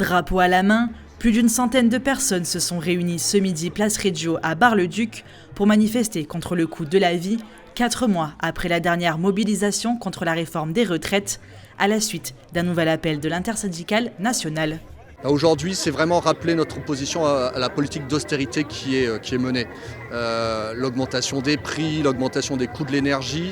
Drapeau à la main, plus d'une centaine de personnes se sont réunies ce midi place Reggio à Bar-le-Duc pour manifester contre le coût de la vie, 4 mois après la dernière mobilisation contre la réforme des retraites, à la suite d'un nouvel appel de l'intersyndicale nationale. Aujourd'hui, c'est vraiment rappeler notre opposition à la politique d'austérité qui est menée. L'augmentation des prix, l'augmentation des coûts de l'énergie.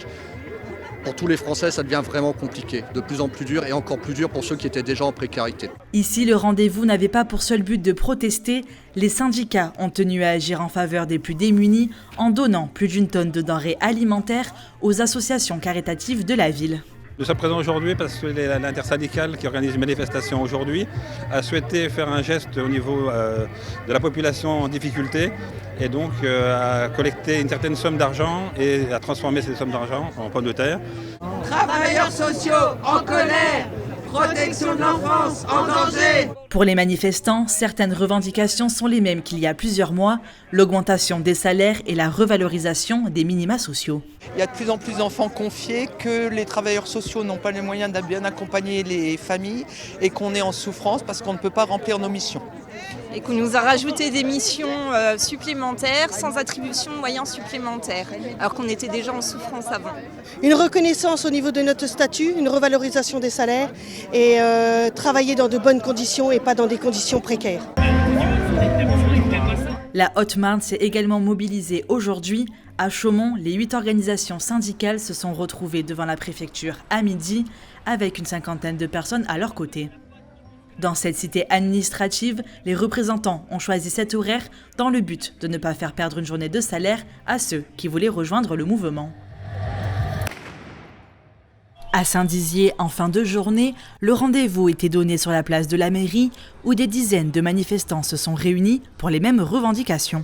Pour tous les Français, ça devient vraiment compliqué, de plus en plus dur et encore plus dur pour ceux qui étaient déjà en précarité. Ici, le rendez-vous n'avait pas pour seul but de protester. Les syndicats ont tenu à agir en faveur des plus démunis en donnant plus d'une tonne de denrées alimentaires aux associations caritatives de la ville. Nous sommes présents aujourd'hui parce que l'intersyndicale qui organise une manifestation aujourd'hui a souhaité faire un geste au niveau de la population en difficulté et donc a collecté une certaine somme d'argent et a transformé ces sommes d'argent en pommes de terre. Travailleurs sociaux en colère, protection de l'enfance en danger. Pour les manifestants, certaines revendications sont les mêmes qu'il y a plusieurs mois, l'augmentation des salaires et la revalorisation des minima sociaux. Il y a de plus en plus d'enfants confiés, que les travailleurs sociaux n'ont pas les moyens de bien accompagner les familles et qu'on est en souffrance parce qu'on ne peut pas remplir nos missions. Et qu'on nous a rajouté des missions supplémentaires sans attribution de moyens supplémentaires, alors qu'on était déjà en souffrance avant. Une reconnaissance au niveau de notre statut, une revalorisation des salaires et travailler dans de bonnes conditions et pas dans des conditions précaires. La Haute-Marne s'est également mobilisée aujourd'hui. À Chaumont, les 8 organisations syndicales se sont retrouvées devant la préfecture à midi, avec une cinquantaine de personnes à leur côté. Dans cette cité administrative, les représentants ont choisi cet horaire dans le but de ne pas faire perdre une journée de salaire à ceux qui voulaient rejoindre le mouvement. À Saint-Dizier, en fin de journée, le rendez-vous était donné sur la place de la mairie où des dizaines de manifestants se sont réunis pour les mêmes revendications.